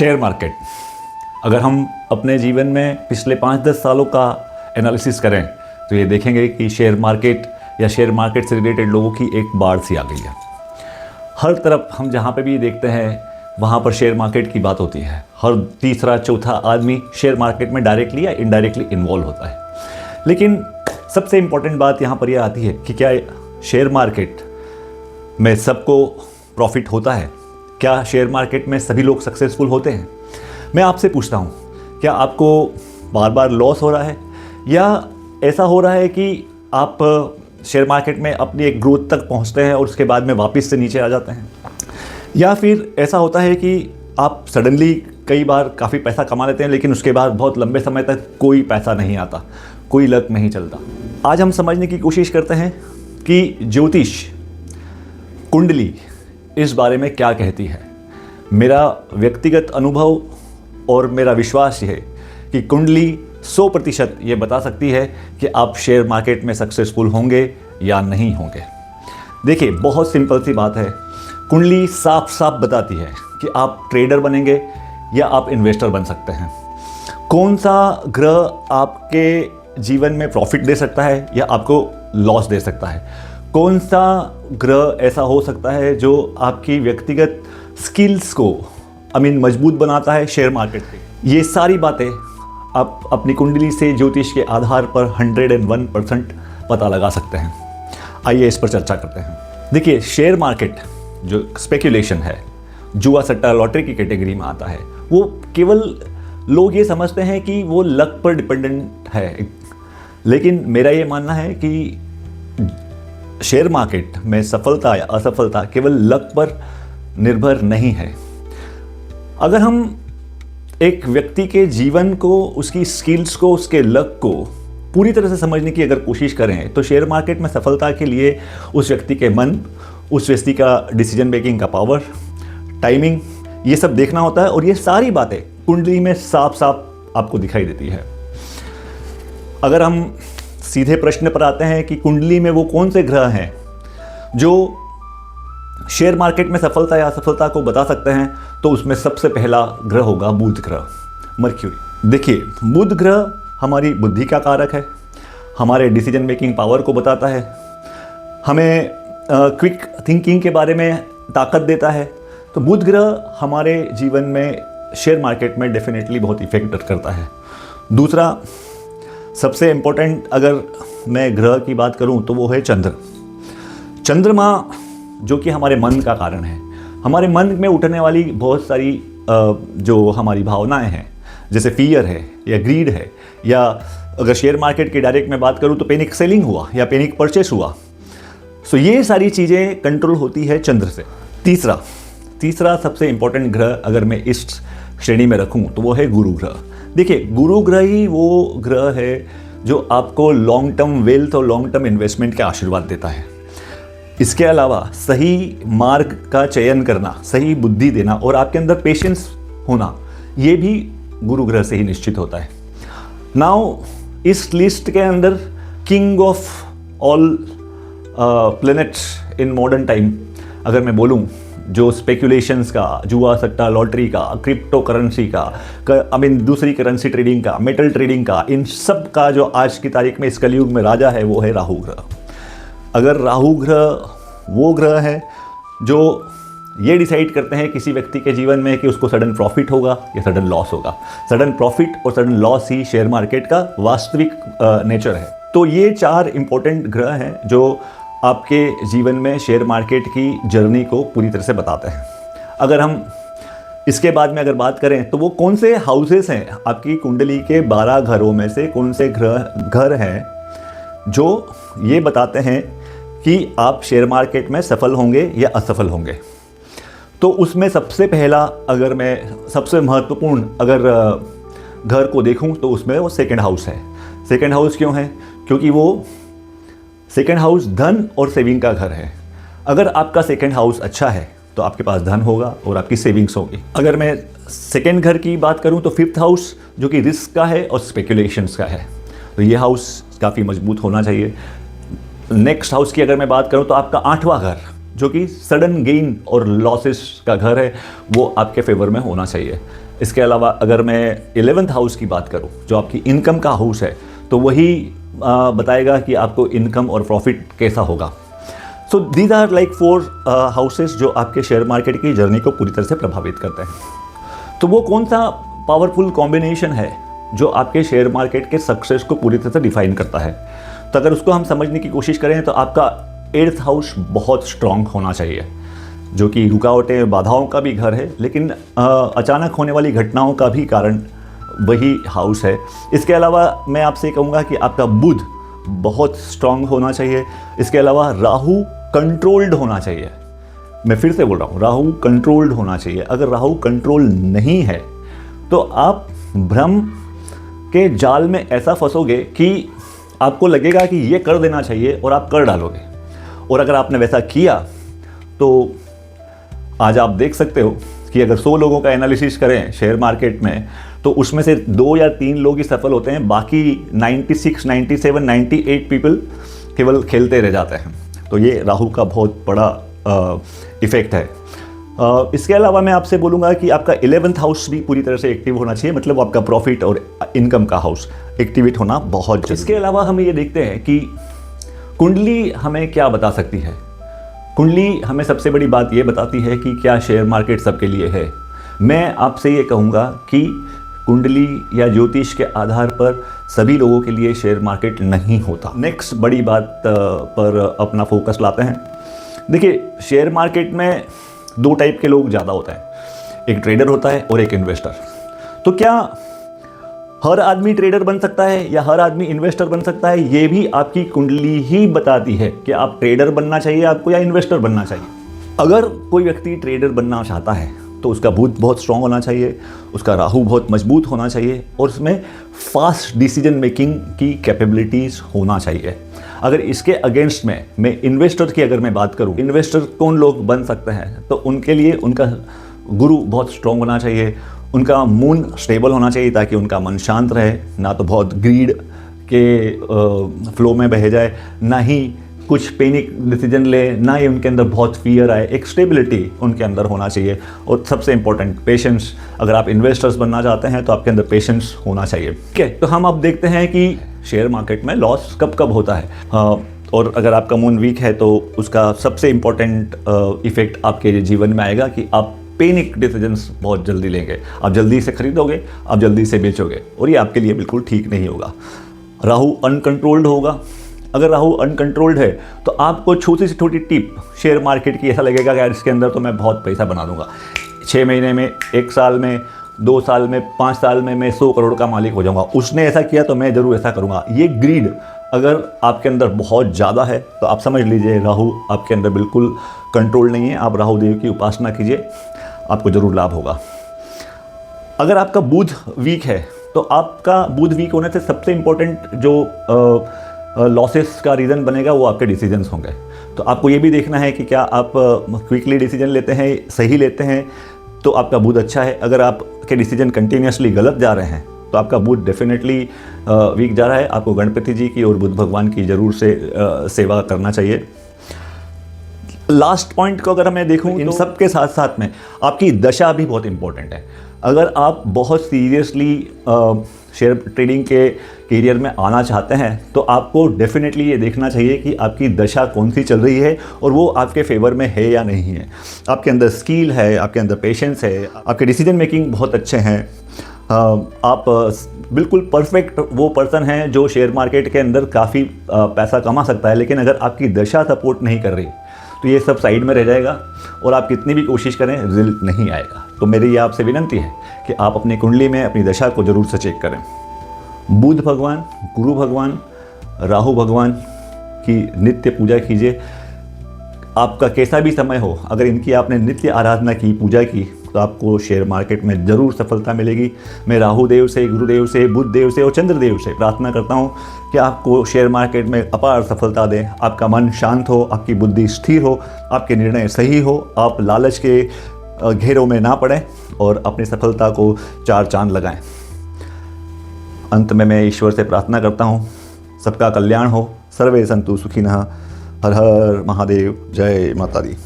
Share market, अगर हम अपने जीवन में पिछले 5-10 सालों का एनालिसिस करें तो ये देखेंगे कि शेयर मार्केट या शेयर मार्केट से रिलेटेड लोगों की एक बाढ़ सी आ गई है। हर तरफ हम जहाँ पे भी देखते हैं वहाँ पर शेयर मार्केट की बात होती है। हर तीसरा चौथा आदमी शेयर मार्केट में डायरेक्टली या इनडायरेक्टली इन्वॉल्व होता है। लेकिन सबसे इम्पॉर्टेंट बात यहाँ पर यह आती है कि क्या शेयर मार्केट में सबको प्रॉफिट होता है? क्या शेयर मार्केट में सभी लोग सक्सेसफुल होते हैं? मैं आपसे पूछता हूँ, क्या आपको बार बार लॉस हो रहा है, या ऐसा हो रहा है कि आप शेयर मार्केट में अपनी एक ग्रोथ तक पहुँचते हैं और उसके बाद में वापस से नीचे आ जाते हैं? या फिर ऐसा होता है कि आप सडनली कई बार काफ़ी पैसा कमा लेते हैं लेकिन उसके बाद बहुत लंबे समय तक कोई पैसा नहीं आता, कोई लक नहीं चलता? आज हम समझने की कोशिश करते हैं कि ज्योतिष, कुंडली इस बारे में क्या कहती है। मेरा व्यक्तिगत अनुभव और मेरा विश्वास ये है कि कुंडली 100% ये बता सकती है कि आप शेयर मार्केट में सक्सेसफुल होंगे या नहीं होंगे। देखिए, बहुत सिंपल सी बात है। कुंडली साफ साफ बताती है कि आप ट्रेडर बनेंगे या आप इन्वेस्टर बन सकते हैं। कौन सा ग्रह आपके जीवन में प्रॉफिट दे सकता है या आपको लॉस दे सकता है? कौन सा ग्रह ऐसा हो सकता है जो आपकी व्यक्तिगत स्किल्स को मजबूत बनाता है शेयर मार्केट पे? ये सारी बातें आप अपनी कुंडली से ज्योतिष के आधार पर 101% पता लगा सकते हैं। आइए इस पर चर्चा करते हैं। देखिए, शेयर मार्केट जो स्पेक्यूलेशन है, जुआ सट्टा लॉटरी की कैटेगरी में आता है। वो केवल लोग ये समझते हैं कि वो लक पर डिपेंडेंट है, लेकिन मेरा ये मानना है कि शेयर मार्केट में सफलता या असफलता केवल लक पर निर्भर नहीं है। अगर हम एक व्यक्ति के जीवन को, उसकी स्किल्स को, उसके लक को पूरी तरह से समझने की अगर कोशिश करें तो शेयर मार्केट में सफलता के लिए उस व्यक्ति के मन, उस व्यक्ति का डिसीजन मेकिंग का पावर, टाइमिंग, ये सब देखना होता है। और ये सारी बातें कुंडली में साफ साफ आपको दिखाई देती है। अगर हम सीधे प्रश्न पर आते हैं कि कुंडली में वो कौन से ग्रह हैं जो शेयर मार्केट में सफलता या असफलता को बता सकते हैं, तो उसमें सबसे पहला ग्रह होगा बुध ग्रह, मर्क्यूरी। देखिए, बुध ग्रह हमारी बुद्धि का कारक है, हमारे डिसीजन मेकिंग पावर को बताता है, हमें क्विक थिंकिंग के बारे में ताकत देता है। तो बुध ग्रह हमारे जीवन में शेयर मार्केट में डेफिनेटली बहुत इफेक्ट करता है। दूसरा सबसे इम्पोर्टेंट अगर मैं ग्रह की बात करूं तो वो है चंद्र। चंद्रमा जो कि हमारे मन का कारण है। हमारे मन में उठने वाली बहुत सारी जो हमारी भावनाएं हैं, जैसे फियर है या ग्रीड है, या अगर शेयर मार्केट की डायरेक्ट में बात करूं तो पैनिक सेलिंग हुआ या पैनिक परचेस हुआ। सो ये सारी चीज़ें कंट्रोल होती है चंद्र से। तीसरा सबसे इम्पोर्टेंट ग्रह अगर मैं इस श्रेणी में रखूं तो वो है गुरु ग्रह। देखिए, गुरु ग्रह ही वो ग्रह है जो आपको लॉन्ग टर्म वेल्थ और लॉन्ग टर्म इन्वेस्टमेंट का आशीर्वाद देता है। इसके अलावा सही मार्ग का चयन करना, सही बुद्धि देना और आपके अंदर पेशेंस होना, ये भी गुरु ग्रह से ही निश्चित होता है। नाउ इस लिस्ट के अंदर king of all planets in modern time अगर मैं बोलूँ, जो स्पेकुलेशंस का, जुआ सट्टा लॉटरी का, क्रिप्टो करेंसी का, दूसरी करेंसी ट्रेडिंग का, मेटल ट्रेडिंग का, इन सब का जो आज की तारीख में इस कलयुग में राजा है वो है राहु ग्रह। अगर राहु ग्रह वो ग्रह है जो ये डिसाइड करते हैं किसी व्यक्ति के जीवन में कि उसको सडन प्रॉफिट होगा या सडन लॉस होगा। सडन प्रॉफिट और सडन लॉस ही शेयर मार्केट का वास्तविक नेचर है। तो ये 4 इंपॉर्टेंट ग्रह हैं जो आपके जीवन में शेयर मार्केट की जर्नी को पूरी तरह से बताते हैं। अगर हम इसके बाद में अगर बात करें तो वो कौन से हाउसेस हैं, आपकी कुंडली के 12 घरों में से कौन से घर हैं जो ये बताते हैं कि आप शेयर मार्केट में सफल होंगे या असफल होंगे। तो उसमें सबसे पहला, अगर मैं सबसे महत्वपूर्ण अगर घर को देखूं तो उसमें वो सेकंड हाउस है। सेकंड हाउस क्यों है? क्योंकि वो सेकंड हाउस धन और सेविंग का घर है। अगर आपका सेकंड हाउस अच्छा है तो आपके पास धन होगा और आपकी सेविंग्स होगी। अगर मैं सेकंड घर की बात करूं तो फिफ्थ हाउस जो कि रिस्क का है और स्पेकुलेशंस का है, तो ये हाउस काफ़ी मजबूत होना चाहिए। नेक्स्ट हाउस की अगर मैं बात करूं तो आपका 8वां घर, जो कि सडन गेन और लॉसेस का घर है, वो आपके फेवर में होना चाहिए। इसके अलावा अगर मैं 11th हाउस की बात करूं, जो आपकी इनकम का हाउस है, तो वही बताएगा कि आपको इनकम और प्रॉफिट कैसा होगा। So these are like 4 houses जो आपके शेयर मार्केट की जर्नी को पूरी तरह से प्रभावित करते हैं। तो वो कौन सा पावरफुल कॉम्बिनेशन है जो आपके शेयर मार्केट के सक्सेस को पूरी तरह से डिफाइन करता है? तो अगर उसको हम समझने की कोशिश करें तो आपका 8th हाउस बहुत स्ट्रांग होना चाहिए, जो कि रुकावटें बाधाओं का भी घर है, लेकिन अचानक होने वाली घटनाओं का भी कारण वही हाउस है। इसके अलावा मैं आपसे कहूँगा कि आपका बुध बहुत स्ट्रांग होना चाहिए। इसके अलावा राहु कंट्रोल्ड होना चाहिए। मैं फिर से बोल रहा हूँ, राहु कंट्रोल्ड होना चाहिए। अगर राहु कंट्रोल नहीं है तो आप भ्रम के जाल में ऐसा फंसोगे कि आपको लगेगा कि ये कर देना चाहिए और आप कर डालोगे। और अगर आपने वैसा किया तो आज आप देख सकते हो कि अगर 100 लोगों का एनालिसिस करें शेयर मार्केट में, तो उसमें से 2 या 3 लोग ही सफल होते हैं, बाकी 96, 97, 98 पीपल केवल खेलते रह जाते हैं। तो ये राहु का बहुत बड़ा इफेक्ट है। इसके अलावा मैं आपसे बोलूँगा कि आपका 11th हाउस भी पूरी तरह से एक्टिव होना चाहिए, मतलब आपका प्रॉफिट और इनकम का हाउस एक्टिवेट होना बहुत जरूरी है। इसके अलावा हम ये देखते हैं कि कुंडली हमें क्या बता सकती है। कुंडली हमें सबसे बड़ी बात ये बताती है कि क्या शेयर मार्केट सबके लिए है। मैं आपसे ये कहूँगा कि कुंडली या ज्योतिष के आधार पर सभी लोगों के लिए शेयर मार्केट नहीं होता। नेक्स्ट बड़ी बात पर अपना फोकस लाते हैं। देखिए, शेयर मार्केट में 2 टाइप के लोग ज़्यादा होते हैं, एक ट्रेडर होता है और एक इन्वेस्टर। तो क्या हर आदमी ट्रेडर बन सकता है या हर आदमी इन्वेस्टर बन सकता है? ये भी आपकी कुंडली ही बताती है कि आप ट्रेडर बनना चाहिए आपको या इन्वेस्टर बनना चाहिए। अगर कोई व्यक्ति ट्रेडर बनना चाहता है तो उसका बुध बहुत स्ट्रांग होना चाहिए, उसका राहु बहुत मजबूत होना चाहिए और उसमें फास्ट डिसीजन मेकिंग की कैपेबिलिटीज़ होना चाहिए। अगर इसके अगेंस्ट में मैं इन्वेस्टर की अगर मैं बात करूं, इन्वेस्टर कौन लोग बन सकते हैं, तो उनके लिए उनका गुरु बहुत स्ट्रांग होना चाहिए, उनका मून स्टेबल होना चाहिए ताकि उनका मन शांत रहे, ना तो बहुत ग्रीड के फ्लो में बह जाए, ना ही कुछ पैनिक डिसीजन ले, ना ही उनके अंदर बहुत फियर आए। एक स्टेबिलिटी उनके अंदर होना चाहिए और सबसे इंपॉर्टेंट पेशेंस। अगर आप इन्वेस्टर्स बनना चाहते हैं तो आपके अंदर पेशेंस होना चाहिए। ठीक है, तो हम अब देखते हैं कि शेयर मार्केट में लॉस कब कब होता है। और अगर आपका मून वीक है तो उसका सबसे इंपॉर्टेंट इफेक्ट आपके जीवन में आएगा कि आप पैनिक डिसीजंस बहुत जल्दी लेंगे, आप जल्दी से खरीदोगे, आप जल्दी से बेचोगे, और ये आपके लिए बिल्कुल ठीक नहीं होगा। राहु अनकंट्रोल्ड होगा। अगर राहु अनकंट्रोल्ड है तो आपको छोटी से छोटी टिप शेयर मार्केट की ऐसा लगेगा कि यार इसके अंदर तो मैं बहुत पैसा बना दूंगा, 6 महीने में, 1 साल में, 2 साल में, 5 साल में मैं 100 करोड़ का मालिक हो जाऊंगा, उसने ऐसा किया तो मैं ज़रूर ऐसा करूंगा। ये ग्रीड अगर आपके अंदर बहुत ज़्यादा है तो आप समझ लीजिए राहु आपके अंदर बिल्कुल कंट्रोल नहीं है। आप राहु देव की उपासना कीजिए, आपको ज़रूर लाभ होगा। अगर आपका बुध वीक है तो आपका बुध वीक होने से सबसे इम्पोर्टेंट जो लॉसेस का रीज़न बनेगा वो आपके डिसीजंस होंगे। तो आपको ये भी देखना है कि क्या आप क्विकली डिसीजन लेते हैं, सही लेते हैं, तो आपका बुध अच्छा है। अगर आपके डिसीजन कंटिन्यूसली गलत जा रहे हैं तो आपका बुध डेफिनेटली वीक जा रहा है। आपको गणपति जी की और बुध भगवान की जरूर से सेवा करना चाहिए। लास्ट पॉइंट को अगर मैं देखूं, इन सब के साथ साथ में आपकी दशा भी बहुत इंपॉर्टेंट है। अगर आप बहुत सीरियसली शेयर ट्रेडिंग के करियर में आना चाहते हैं तो आपको डेफिनेटली ये देखना चाहिए कि आपकी दशा कौन सी चल रही है और वो आपके फेवर में है या नहीं है। आपके अंदर स्किल है, आपके अंदर पेशेंस है, आपके डिसीजन मेकिंग बहुत अच्छे हैं, आप बिल्कुल परफेक्ट वो पर्सन हैं जो शेयर मार्केट के अंदर काफ़ी पैसा कमा सकता है। लेकिन अगर आपकी दशा सपोर्ट नहीं कर रही तो ये सब साइड में रह जाएगा और आप कितनी भी कोशिश करें रिजल्ट नहीं आएगा। तो मेरी ये आपसे विनंती है कि आप अपनी कुंडली में अपनी दशा को ज़रूर से चेक करें। बुध भगवान, गुरु भगवान, राहु भगवान की नित्य पूजा कीजिए। आपका कैसा भी समय हो, अगर इनकी आपने नित्य आराधना की, पूजा की, तो आपको शेयर मार्केट में ज़रूर सफलता मिलेगी। मैं राहु देव से, गुरुदेव से, बुध देव से और चंद्रदेव से प्रार्थना करता हूँ कि आपको शेयर मार्केट में अपार सफलता दें, आपका मन शांत हो, आपकी बुद्धि स्थिर हो, आपके निर्णय सही हो, आप लालच के घेरों में ना पड़ें और अपनी सफलता को 4 चांद लगाएं। अंत में मैं ईश्वर से प्रार्थना करता हूँ, सबका कल्याण हो, सर्वे संतु सुखिनः, हर हर महादेव, जय माता दी।